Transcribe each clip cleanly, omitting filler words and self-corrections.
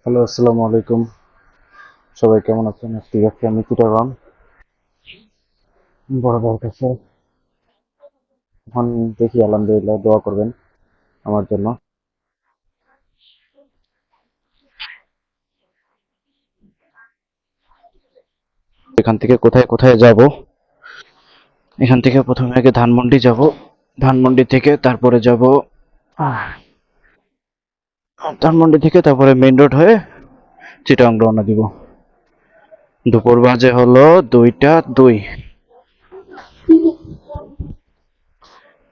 Hello, আসসালামু আলাইকুম। সবাই কেমন আছেন? আজকে যাচ্ছি আমি চিটাগং বড় ভাইয়ের কাছে। এখন দেখি, আলহামদুলিল্লাহ, দোয়া করবেন আমার জন্য। এখান থেকে কোথায় কোথায় যাব? এখান থেকে প্রথমে আগে ধানমন্ডি যাব। ধানমন্ডি থেকে তারপরে যাব, ধানমন্ডি থেকে তারপরে মেইন রোড হয়ে চিটাগং রওনা দিব। দুপুর বাজে হলো 2টা 2।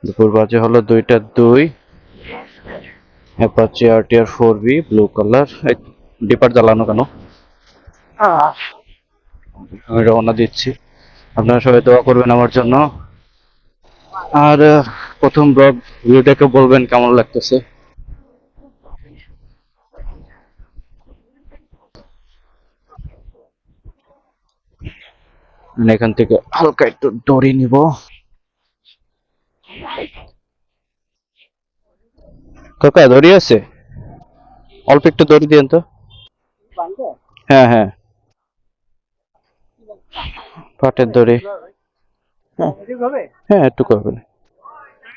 দুপুর বাজে হলো 2টা 2। Apache RTR 4B blue colour. Dipper জ্বালানো কেন? আমি রওনা দিচ্ছি। আপনারা সবাই দোয়া করবেন আমার জন্য। আর প্রথম ব্লগ ভিডিওটাকে বলবেন কেমন লাগতেছে। মানে এখান থেকে হালকা একটু দড়ি নিব। কাকা দড়ি আছে? অল্প একটু দড়ি দিয়েন তো। হ্যাঁ হ্যাঁ, পাটের দড়ি। হ্যাঁ হ্যাঁ, একটু করবেন।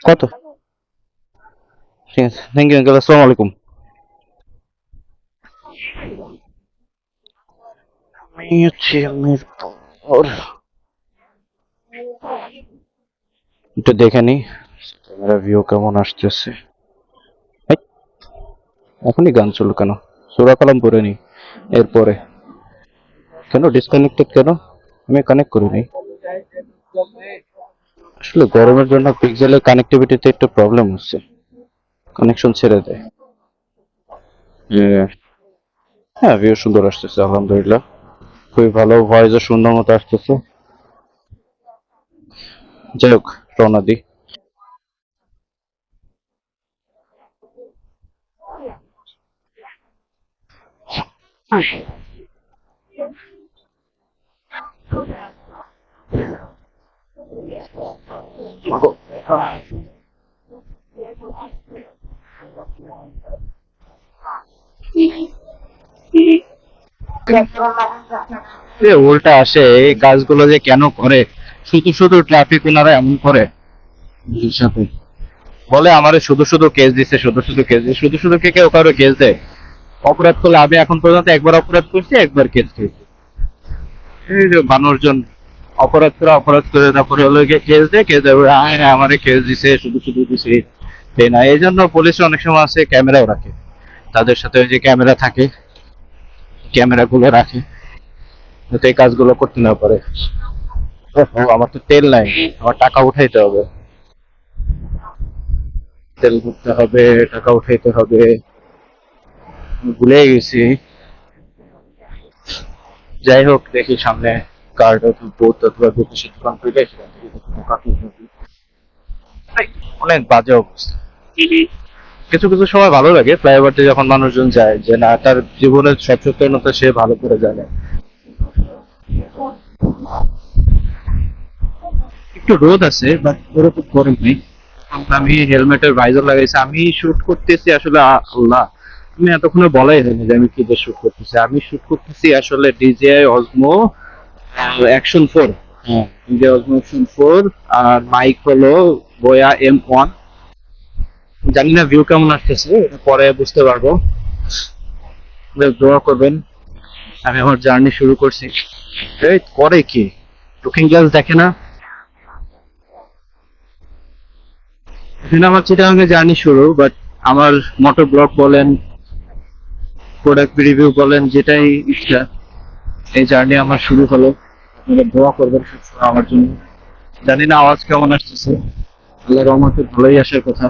কত? ঠিক আছে, থ্যাংক ইউ আঙ্কেল। আসসালামু আলাইকুম। আমি হচ্ছে মিরপুর। একটু দেখে নি ক্যামেরা ভিউ কেমন আসতেছে। এই, এখনই গান চলো কেন? সূরা কালাম পড়ে নি এরপরে। কেন ডিসকানেক্টেড কেন? আমি কানেক্ট করি নাই। আসলে গরমের জন্য পিক্সেলের কানেক্টিভিটিতে একটু প্রবলেম হচ্ছে, কানেকশন ছেড়ে দেয়। যে হ্যাঁ, ভিউ সুন্দর আসতেছে আলহামদুলিল্লাহ। খুবই ভালো, ভয়েসও সুন্দর মতো আসতেছে। যাই হোক, রওনা দিই। উল্টা আসে, এই কাজগুলো যে কেন করে? শুধু শুধু ট্রাফিক ওনারা এমন করে নিজের সাথে। বলে আমারে শুধু শুধু কেস দিচ্ছে, শুধু শুধু কেস দিচ্ছে। শুধু শুধু কে কেউ কারো কেস দেয়? অপরাধ করলে আমি এখন পর্যন্ত একবার অপরাধ করছি, একবার কেস খেয়েছি। এই যে মানুষজন অপরাধ করে তারপরে হলো গিয়ে কেস দেয়, কেস দেয় আমারে কেস দিছে, শুধু শুধু দিছে। তাই না, এই জন্য পুলিশ অনেক সময় আছে ক্যামেরাও রাখে। তাদের সাথে ওই যে ক্যামেরা থাকে, ক্যামেরা গুলো রাখে, যাতে এই কাজগুলো করতে না পারে। আমার তো তেল নাই, আমার টাকা উঠাইতে হবে। তেল ভরতে হবে, টাকা উঠাইতে হবে। আমি ভুলে গেছি। যাই হোক, দেখি সামনে কার্ড অথবা বিদেশি দোকান পেলে সেখান থেকে টাকা কিনতে হবে। অনেক বাজে অবস্থা। কিছু কিছু সময় ভালো লাগে ফ্লাইওভার দিয়ে যখন মানুষজন যায়, যে না, তার জীবনের সচেতনতা সে ভালো করে জানে। একটু রোদ আছে, বাট ওরকম গরম নেই। আমি হেলমেটের ভাইজার লাগাইছি, আমি শুট করতেছি আসলে আল্লাহ, আমি এতক্ষণে বলাই হয়নি যে আমি কি দিয়ে শুট করতেছি। আমি শুট করতেছি আসলে ডিজিআই অজমো অ্যাকশন 4। হ্যাঁ, ডিজিআই অজমো অ্যাকশন 4। আর মাইক হলো বোয়া M1। জানি না ভিউ কেমন আসতেছে, এটা পরে বুঝতে পারবো। দোয়া করবেন। আমি আমার জার্নি শুরু করছি। এই করে কি, লুকিং গ্লাস দেখে না? এখানে আমার চিটাগাং এ জার্নি শুরু, বাট আমার মোটর ব্লগ বলেন, প্রোডাক্ট রিভিউ বলেন, যেটাই ইচ্ছা, এই জার্নি আমার শুরু হলো। আপনারা দোয়া করবেন সবসময় আমার জন্য। জানি না আওয়াজ কেমন আসতেছে, আল্লাহর রহমতে ভালোই আসার কথা,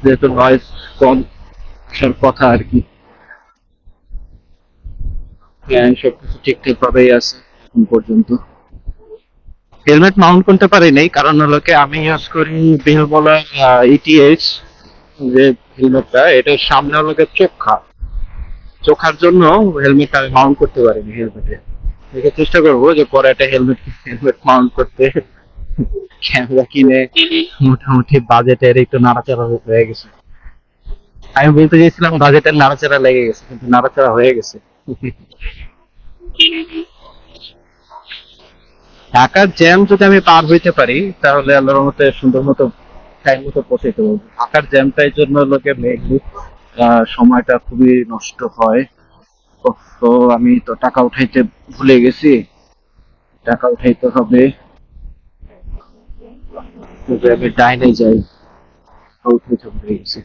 যেহেতু নয়েজ কম আসার কথা আর কি। হ্যাঁ, সবকিছু ঠিকঠাক ভাবেই আছে এখন পর্যন্ত। হেলমেট মাউন্ট করতে পারি নাই, কারণ হলো কি আমি ইউজ করি বিহবলা ETH। যে হেলমেটটা, এটার সামনে হলো গিয়ে চোখার জন্য হেলমেটটা আমি মাউন্ট করতে পারিনি হেলমেটে। দেখে চেষ্টা করবো যে পরে একটা হেলমেট হেলমেট মাউন্ট করতে। ক্যামেরা কিনে মোটামুটি বাজেটের একটু নাড়াচাড়া হয়ে গেছে। আমি বলতে চাইছিলাম বাজেটের নাড়াচাড়া লেগে গেছে, কিন্তু নাড়াচাড়া হয়ে গেছে। ঢাকার জ্যাম যদি আমি পার হইতে পারি, তাহলে আল্লাহর মতে সুন্দর মতো টাইম মতো পৌঁছাইতে পারবো। ঢাকার জ্যামটাই জন্য লোকে মেইনলি সময়টা খুবই নষ্ট হয়। তো আমি তো টাকা উঠাইতে ভুলে গেছি, টাকা উঠাইতে হবে। তবে আমি ডাইনে যাই, টাকা উঠাইতে ভুলে গেছি।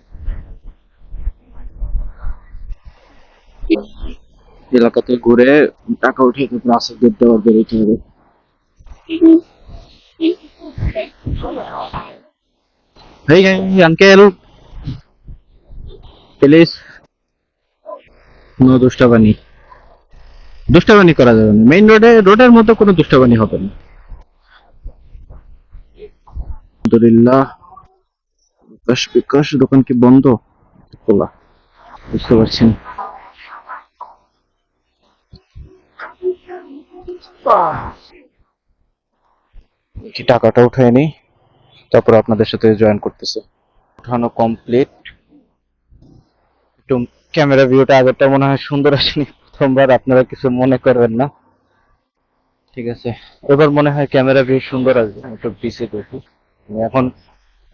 এলাকাতে ঘুরে টাকা উঠিয়ে তারপর আসল দেখতে আবার বেরোতে হবে। এই আঙ্কেল, প্লিজ নো দুষ্টাবানি। দুষ্টাবানি করা যাবে না, মেইন রোডে, রোডের মতো কোনো দুষ্টাবানি হবে না। আলহামদুলিল্লাহ। বিকাশ, বিকাশ দোকান কি বন্ধ? খোলা, বুঝতে পারছেন। কি টাকাটা উঠায় নি, তারপর আপনাদের সাথে জয়েন করতেছে। উঠানো কমপ্লিট। একটু ক্যামেরা ভিউটা আগেরটা মনে হয় সুন্দর আসেনি প্রথমবার, আপনারা কিছু মনে করবেন না। ঠিক আছে, এবার মনে হয় ক্যামেরা ভিউ সুন্দর আসবে। একটু পিছিয়ে দেখি। এখন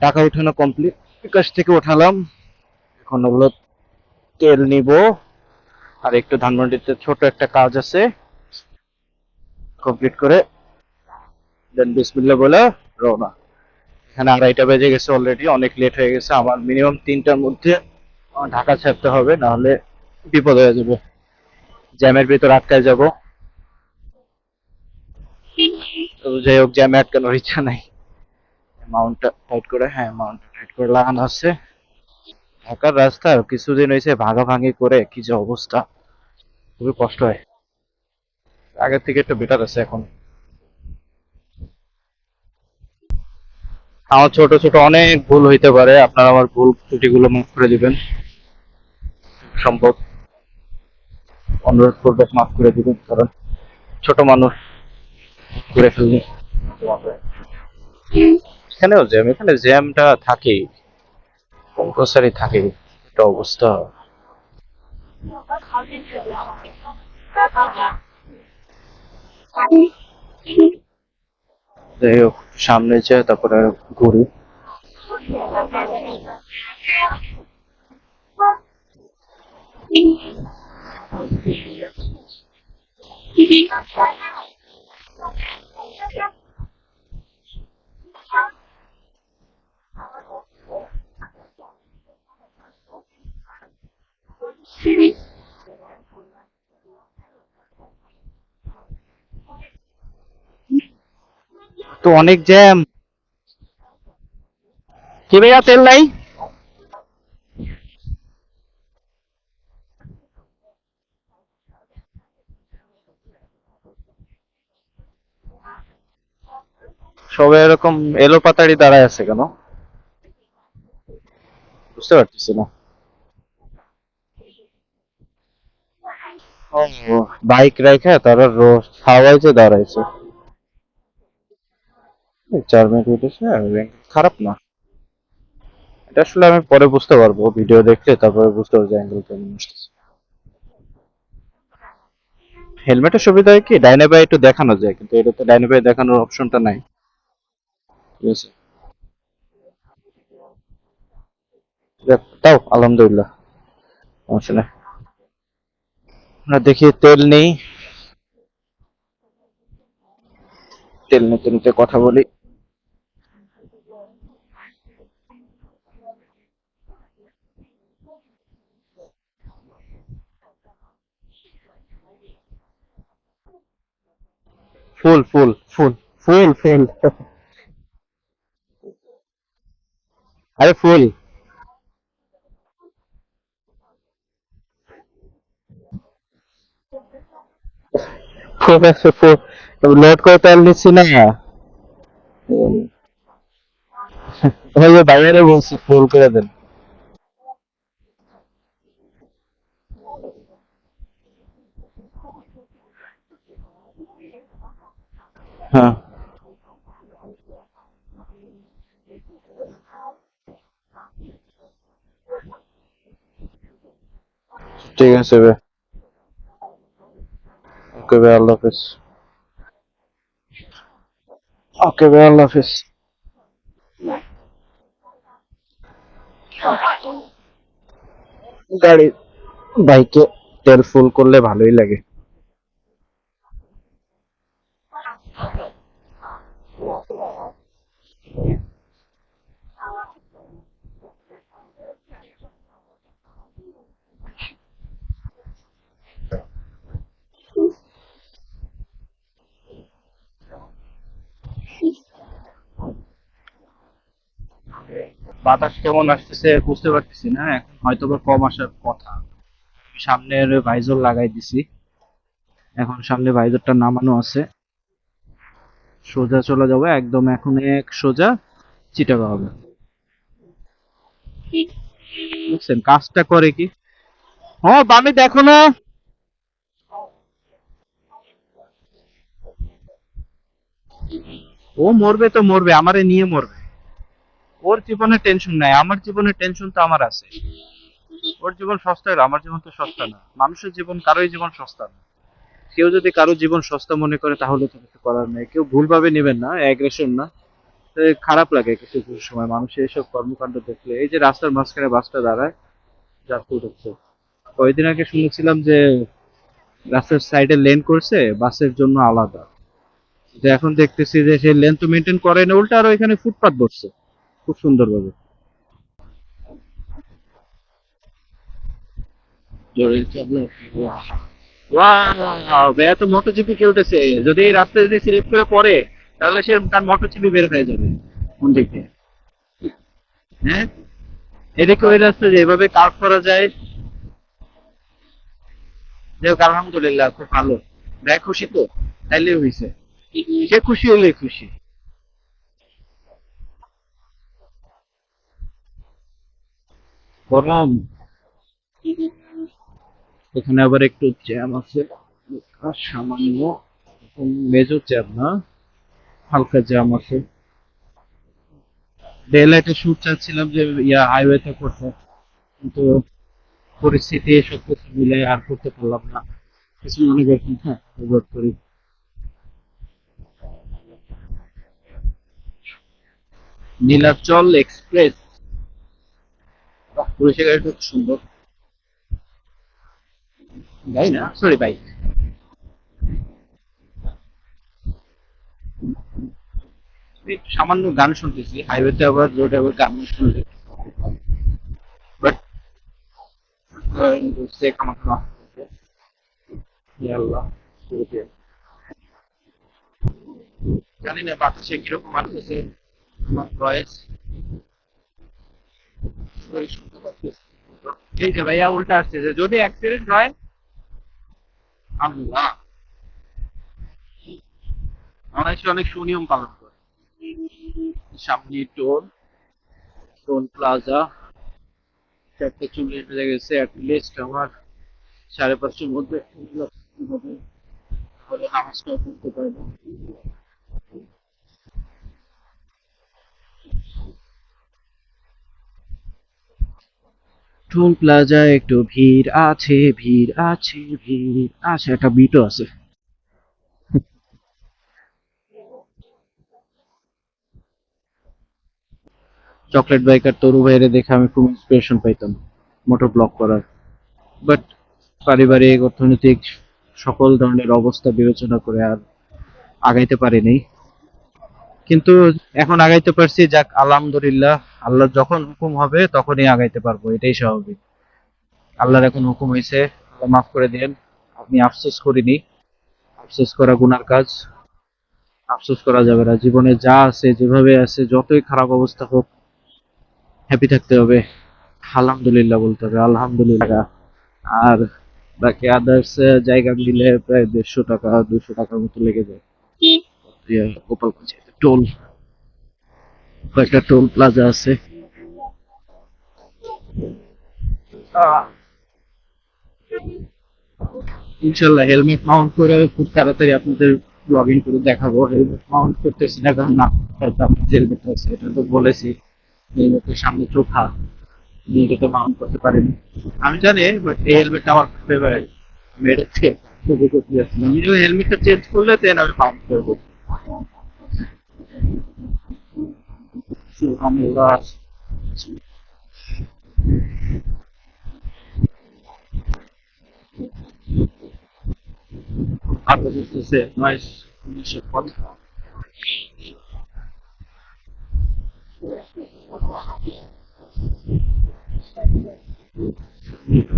টাকা উঠানো কমপ্লিট, বিকাশ থেকে উঠালাম। এখন হলো তেল নিব, আর একটু ধানমন্ডিতে ছোট একটা কাজ আছে, কমপ্লিট করে দেন বিসমিল্লাহ বলে রওনা। এখানে 2:30 বেজে গেছে অলরেডি, অনেক লেট হয়ে গেছে। আমার মিনিমাম 3টার মধ্যে ঢাকা ছাড়তে হবে, নাহলে বিপদ হয়ে যাবে, জ্যামের ভিতর আটকায় যাব। তো যাই হোক, জ্যামে আটকানোর ইচ্ছা নাই। মাউন্টটা টাইট করে, হ্যাঁ মাউন্টটা টাইট করে লাগানো আছে। ঢাকার রাস্তা কিছুদিন হয়েছে ভাগাভাগি করে, কি যে অবস্থা, খুবই কষ্ট হয়। আগের থেকে একটু বেটার আছে এখন। আমার ছোট ছোট অনেক ভুল হইতে পারে, আপনারা আমার ভুল ত্রুটিগুলো মাফ করে দিবেন, সম্ভব অনুরোধ করবে মাফ করে দিবেন, কারণ ছোট মানুষ করে ফেলনি। এখানেও জ্যাম, এখানে জ্যামটা থাকেই, কম্পালসারি থাকেই, একটা অবস্থা। যাই হোক, সামনে যায় তারপরে ঘুরি। তো অনেক জ্যাম। কি ভাইয়া, তেল নাই? সবাই এরকম এলো পাতাড়ি দাঁড়ায় আছে কেন, বুঝতে পারতেছি না। ও, বাইক রাখা তারা হাওয়ায় যে দাঁড়াইছে। 4 মিনিট উঠেছে, খারাপ না। এটা আসলে আমি পরে বুঝতে পারবো, ভিডিও দেখলে তারপরে বুঝতে পারবো অ্যাঙ্গেল কেমন আসতেছে। হেলমেটের সুবিধা হয় কি, ডাইনে বাই একটু দেখানো যায়, কিন্তু এটাতে ডাইনে বাই দেখানোর অপশনটা নাই। ঠিক আছে, যাক, তাও আলহামদুলিল্লাহ, সমস্যা নেই। আমরা দেখি তেল নেই, তেল নিতে নিতে কথা বলি। ফুল ফুল ফুল ফুল ফুল আরে ফুল। ফুল আছে, ফুল লোড করে তেল নিচ্ছি না। ওই যে বাইরে বলছি ফুল করে দেন। হ্যাঁ, ঠিক আছে ভাই। ওকে ভাই, আল্লাহ হাফেজ। ওকে ভাই, আল্লাহ হাফেজ। গাড়ি, বাইকে তেল ফুল করলে ভালোই লাগে। বাতাস কেমন আসতেছে বুঝতে পারতেছি না, এখন হয়তো বা কম আসার কথা। সামনের ভাইজর লাগাই দিছি, এখন সামনে ভাইজরটা নামানো আছে। সোজা চলে যাবো একদম, এখন এক সোজা চিটাগং হবে। বুঝছেন কাজটা করে কি? হ্যাঁ, বামে দেখো না। ও মরবে তো মরবে, আমারে নিয়ে মরবে। ওর জীবনে টেনশন নাই, আমার জীবনে টেনশন তো আমার আছে। ওর জীবন সস্তা হলো, আমার জীবন তো সস্তা না। মানুষের জীবন, কারোই জীবন সস্তা না। কেউ যদি কারো জীবন সস্তা মনে করে তাহলে তো কিছু করার নেই। কেউ ভুলভাবে নেবেন না, অ্যাগ্রেশন না। তো খারাপ লাগে কিছু কিছু সময় মানুষের এইসব কর্মকাণ্ড দেখলে। এই যে রাস্তার মাঝখানে বাসটা দাঁড়ায়, যাত্রী উঠছে। কয়েকদিন আগে শুনেছিলাম যে রাস্তার সাইডে লেন করছে বাসের জন্য আলাদা। যে এখন দেখতেছি যে সেই লেন তো মেনটেন করে না, উল্টা আরো এখানে ফুটপাত বসছে খুব সুন্দরভাবে। ওয়াও, ভাইয়া তো মোটরজিপি খেলতেছে। যদি এই রাস্তা যদি স্লিপ করে পড়ে, তাহলে সে তার মোটরজিপি বের হয়ে যাবে কোন দিক দিয়ে। হ্যাঁ, এদিকে ওই রাস্তা যেভাবে কাজ করা যায়। যাই হোক, আলহামদুলিল্লাহ খুব ভালো। ভাই খুশি তো? তাইলে হয়েছে। সে খুশি হলে খুশি। গরম। এখানে আবার একটু জ্যাম আছে, আর সামান্য, মেজর জ্যাম না, হালকা জ্যাম আছে। ডে লাইটে শুট চাচ্ছিলাম যে হাইওয়েতে করতে, কিন্তু পরিস্থিতি সবকিছু মিলে আর করতে পারলাম না। কিছু মনে করছেন? হ্যাঁ, রিপোর্ট করি। নীলাচল এক্সপ্রেস। বাহ, পুলিশের গাড়িটা খুব সুন্দর। গাড়ি না, সরি বাইক। একটু সামান্য গান শুনতেছি হাইওয়েতে, আবার রোডে আবার গান শুনতে। বাট সে কামাক না। আল্লাহ, জানি না বাতাসে কিরকম আসতেছে। আমার ভয়েস শুনতে পাচ্ছি। এই যে ভাইয়া উল্টা আসতেছে, যদি অ্যাক্সিডেন্ট হয়। আল্লাহ, বাংলাদেশে অনেক সুনিয়ম পালন করে। সামনে টোল, টোল প্লাজা। 4:40 বেজে গেছে, অ্যাটলিস্ট আমার 5:30টার মধ্যে হবে, তাহলে নামাজটাও পড়তে পারবো। টোল প্লাজায় একটু ভিড় আছে, ভিড় আছে, ভিড় আছে, একটা বিটও আছে। চকলেট বাইকার তরু ভাইরে দেখে আমি খুব ইন্সপিরেশন পাইতাম মোটর ব্লক করার। বাট পারিবারিক, অর্থনৈতিক সকল ধরনের অবস্থা বিবেচনা করে আর আগাইতে পারিনি। কিন্তু এখন আগাইতে পারছি, যাক আলহামদুলিল্লাহ। আল্লাহ যখন হুকুম হবে তখনই আগাইতে পারবো, এটাই স্বাভাবিক। আল্লাহর এখন হুকুম হয়েছে, আল্লাহ মাফ করে দিন। আমি আফসোস করিনি, আফসোস করা গুনার কাজ। আফসোস করা যাবে না, জীবনে যা আছে যেভাবে আছে, যতই খারাপ অবস্থা হোক হ্যাপি থাকতে হবে। আলহামদুলিল্লাহ বলতে হবে, আলহামদুলিল্লাহ। আর বাকি আদার্স জায়গা মিলে প্রায় 150 টাকা 200 টাকার মতো লেগে যায়। গোপালগঞ্জে টোল, কয়েকটা টোল প্লাজা আছে। ইনশাল্লাহ হেলমেট মাউন্ট করে খুব তাড়াতাড়ি আপনাদের লগ ইন করে দেখাবো। হেলমেট মাউন্ট করতেছি না কারণ না, হেলমেট আছে এটা তো বলেছি। হেলমেটের সামনে চোখা, নিজেকে মাউন্ট করতে পারিনি। আমি জানি but এই হেলমেটটা আমার ফেভারিট। আমি এটা খুবই খুশি আছি। আমি যদি হেলমেটটা চেঞ্জ করলে দেন আমি মাউন্ট করবো। আলহামদুলিল্লাহ। আরো বুঝতেছে নয়েস কথা।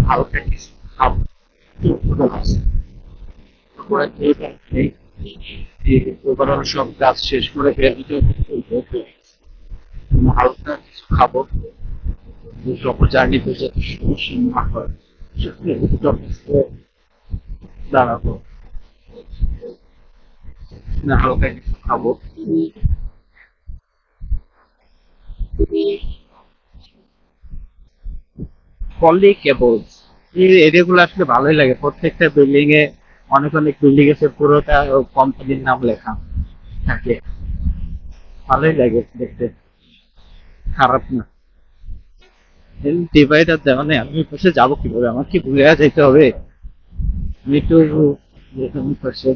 হালকা কিছু খাবো। তারপরে ওভারঅল সব কাজ শেষ করে বের হতে হালকা কিছু খাবো, যখন জার্নিতে যাতে সমস্যা না হয় সেক্ষেত্রে দাঁড়াবো, না হালকা কিছু খাবো। পলি কেবলস এই এরিয়াগুলো আসলে ভালোই লাগে। প্রত্যেকটা বিল্ডিং এ অনেক অনেক বিল্ডিং এসে পুরোটা কোম্পানির নাম লেখা থাকে, ভালোই লাগে দেখতে, খারাপ না। ডিভাইডার দেওয়া নেই, আমি পাশে যাবো কিভাবে? আমার কি ঘুরে যেতে হবে? আমি একটু পাশে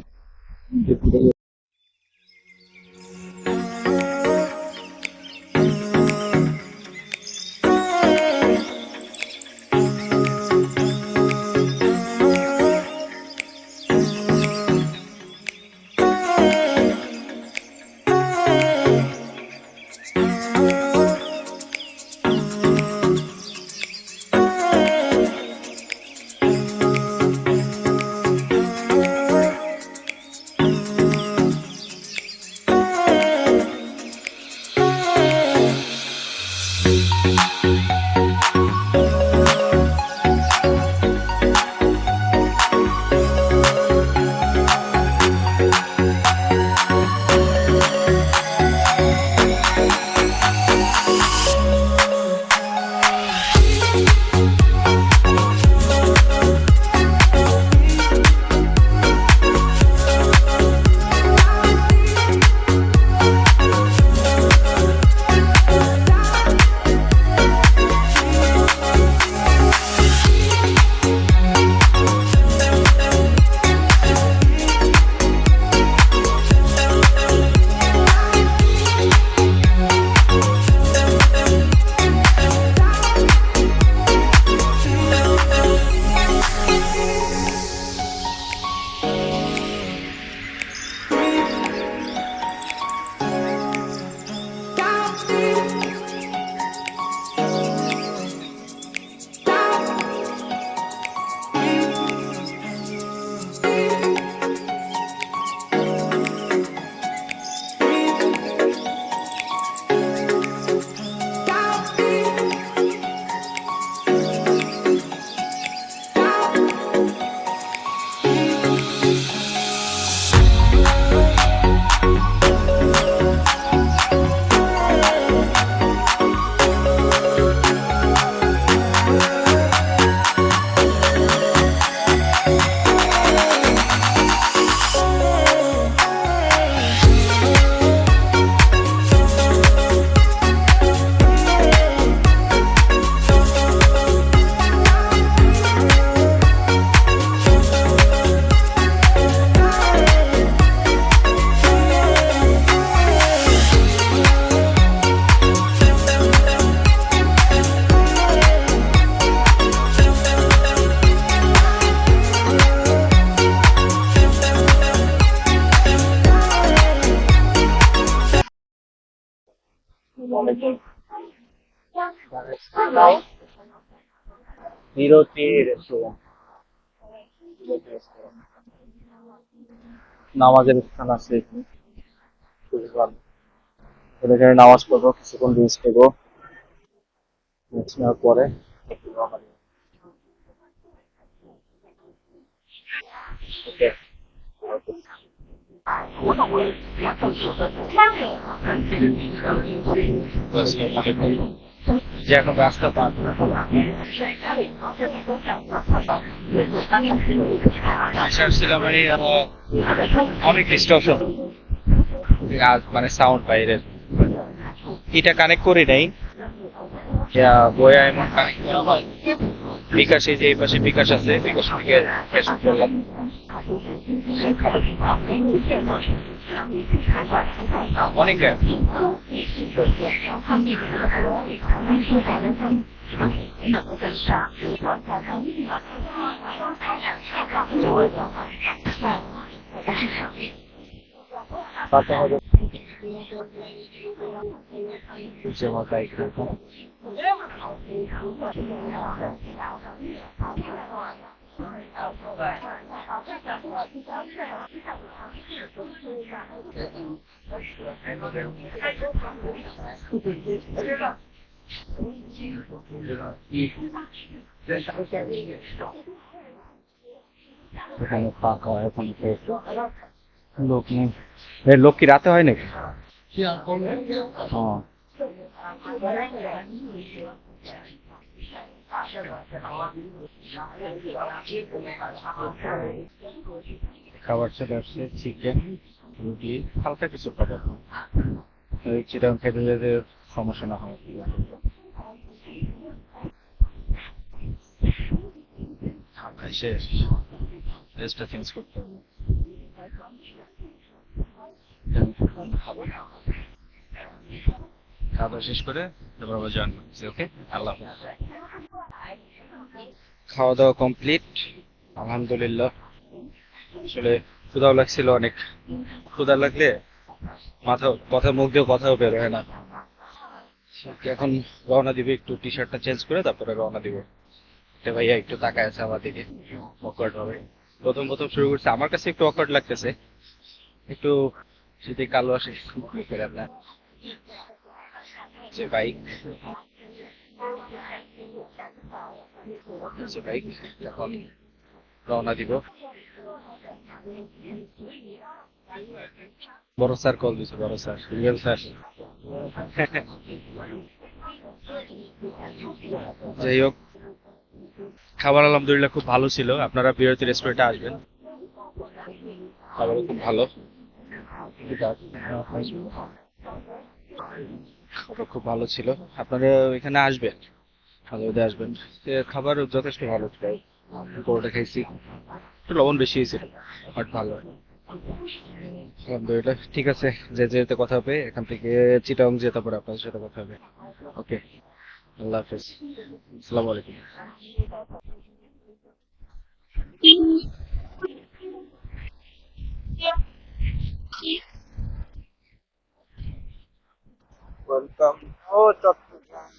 বিরতির নামাজের স্থান আছে এখানে, খুবই ভালো। তো এখানে নামাজ পড়বো, কিছুক্ষণ রেস্ট নেবো, রেস্ট নেওয়ার পরে ওকে। যে এখন রাস্তা পার অনেক ডিস্টর্শন, মানে সাউন্ড বাইরের, এটা কানেক্ট করি নাই, বইয়া এমন কানেক্ট করা হয় বিকাশে, যে এই পাশে বিকাশ আছে, বিকাশ থেকে ক্যাশ করলাম। অনেক app। তাতে হবে যেমন বাইক এখানে ফাঁকা, এখন লোক নেই। লোক কি রাতে হয় নাকি? হ্যাঁ। খাবার চলে আসছে, চিকেন, রুটি, হালকা কিছু খাবার। এই চিকেন খেতে যেতে সমস্যা না হয়। ঠান্ডা শেষ, ড্রেসটা চেঞ্জ করতে হবে। খাওয়া দাওয়া শেষ করে তারপর আবার জয়েন করছি। ওকে, আল্লাহ হাফেজ। খাওয়া দাওয়া কমপ্লিট, আলহামদুলিল্লাহ। আসলে ক্ষুধাও লাগছিল অনেক। ক্ষুধা লাগলে মাথা কথা, মুখ দিয়ে কথাও বের হয় না। এখন রওনা দিবে, একটু টি শার্টটা চেঞ্জ করে তারপরে রওনা দিব। এটা ভাইয়া একটু তাকায় আছে আমার দিকে অকওয়ার্ড ভাবে। প্রথম প্রথম শুরু করছে, আমার কাছে একটু অকওয়ার্ড লাগতেছে। একটু যদি কালো আসে কি করে আপনার যে বাইক, যে বাইক এখন রওনা দিব। বড় স্যার কল দিছে, বড় স্যার, রিয়েল স্যার। যাই হোক, খাবার আলহামদুলিল্লাহ খুব ভালো ছিল। আপনারা বিরতি রেস্টুরেন্টে আসবেন, খাবারও খুব ভালো। খাবার খুব ভালো ছিল, আপনারা এখানে আসবেন, হাজারে আসবেন। খাবার যথেষ্ট ভালো ছিল। পরোটা খাইছি, একটু লবণ বেশি হয়েছিল, বাট ভালো। আলহামদুলিল্লাহ, ঠিক আছে। যেতে যেতে কথা হবে, এখান থেকে চিটাং যেতে পারে, আপনাদের সাথে কথা হবে। ওকে, আল্লাহ হাফেজ, আসসালামু আলাইকুম। ওয়েলকাম ও চট্টগ্রাম।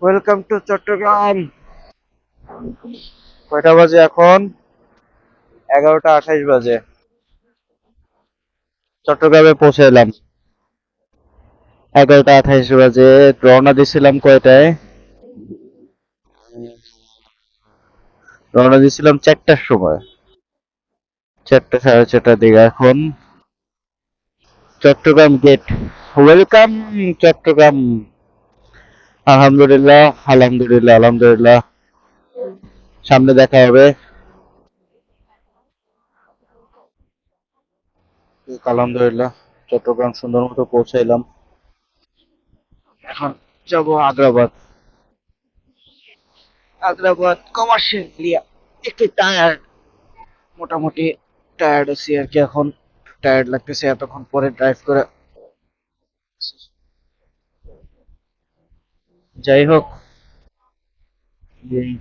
Welcome to Chittagong. কয়টা বাজে এখন? 11টা 28 বাজে। চট্টগ্রামে পৌঁছে এলাম 11টা 28 বাজে। রওনা দিছিলাম কয়টায়? রওনা দিছিলাম 4টার সময়, 4টা 4:30 দিকে। এখন চট্টগ্রাম গেট। ওয়েলকাম চট্টগ্রাম। আলহামদুলিল্লাহ, আলহামদুলিল্লাহ, আলহামদুলিল্লাহ। সামনে দেখা হবে। আলহামদুলিল্লাহ, চট্টগ্রাম সুন্দর মতো পৌঁছাইলাম। এখন যাব আগ্রাবাদ। Agrabad commercial area. একটু টায়ার্ড, মোটামুটি টায়ার্ড আছি আর কি। এখন টায়ার্ড লাগতেছে এতক্ষণ পরে ড্রাইভ করে। যাই হোক, এই,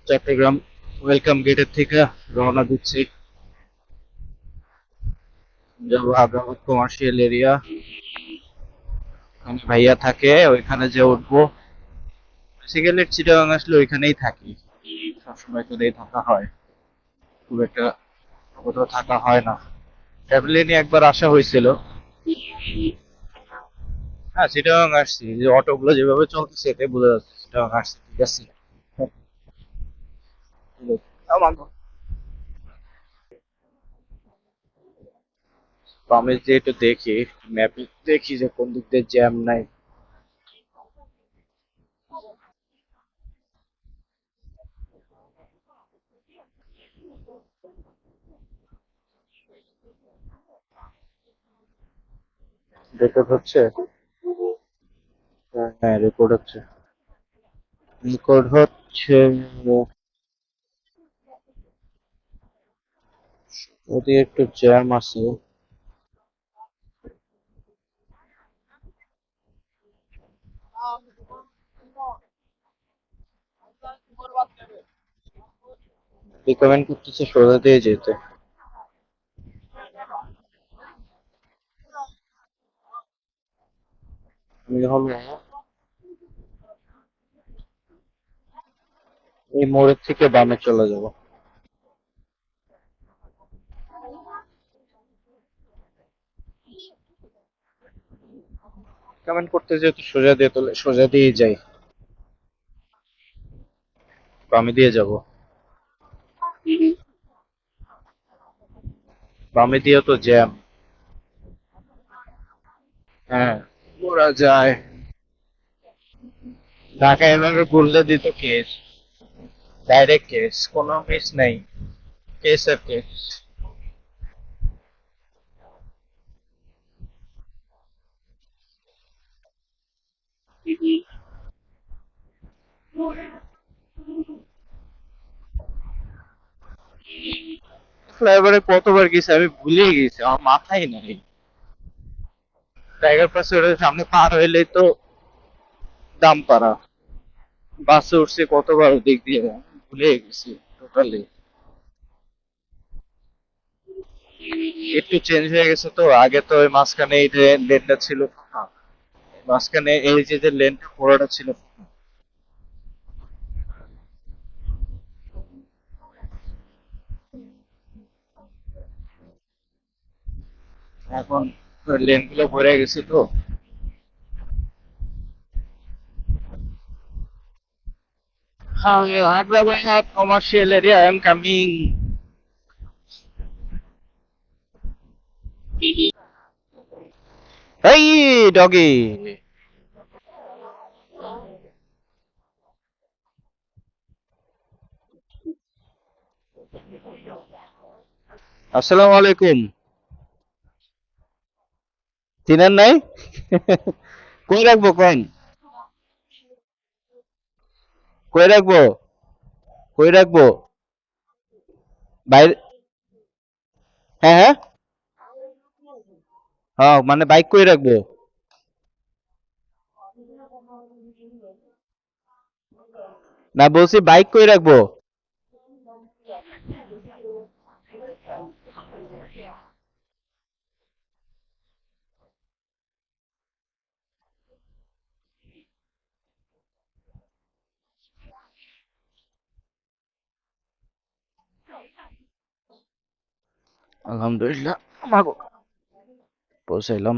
চট্টগ্রাম ওয়েলকাম গেটের থেকে রওনা দিচ্ছি, যাবো আগ্রাবাদ কমার্শিয়াল এরিয়া। ওখানে ভাইয়া থাকে, ওইখানে যে উঠবো। বেসিক্যালি চিটাগাং আসলে ওইখানেই থাকি, সবসময় ওখানেই থাকা হয়, খুব একটা কোথাও থাকা হয় না। ফ্যামিলি নিয়ে একবার আসা হয়েছিল। হ্যাঁ, চিটাগাং আসছি, যে অটোগুলো যেভাবে চলতেছে এতে বোঝা যাচ্ছে চিটাগাং আসছি, ঠিক আছে। আমার বামে যে একটু দেখি, ম্যাপে দেখি যে কোন দিক দিয়ে জ্যাম নাই। রেকর্ড হচ্ছে? হ্যাঁ, রেকর্ড হচ্ছে। রেকর্ড হচ্ছে। যদি একটু জ্যাম আছে। রিকমেন্ড করতেছে সোজা দিয়ে যেতে। আমি হলো এই মোড়ের থেকে বামে চলে যাব। কমেন্ট করতে যেহেতু সোজা দিয়ে তোলে, সোজা দিয়ে যাই। বামে দিয়ে যাব। বামে দিয়ে তো জ্যাম। হ্যাঁ, ওরা যায়। ঢাকা এভাবে বললে দিত কেস, ডাইরেক্ট কেস, কোনো মিস নাই। কেস আর কেস। ফ্লাইওভারে কতবার গেছি আমি ভুলে গেছি, আমার মাথায় নাই। টাইগার পাস সামনে পার হইলেই তো দামপাড়া। বাসে উঠছি কতবার ওদিক দিয়ে, ভুলে গেছি টোটালি। একটু চেঞ্জ হয়ে গেছে তো, আগে তো ওই মাঝখানে এই যে লেনটা ছিল ফাঁকা। মাঝখানে এই যে লেনটা পুরোটা ছিল ফাঁকা। এখন লেন গুলো ভরে গেছে তো। Hyderabad commercial area, I am coming. Hey, doggy. আসসালামু আলাইকুম। চিনেন নাই? কই রাখবো কন? কই রাখবো? কই রাখবো? বাইরে? হ্যাঁ হ্যাঁ। হ্যাঁ মানে বাইক কই রাখবো? না বলছি বাইক কই রাখবো? আলহামদুলিল্লাহ, আমাগো পৌঁছাইলাম।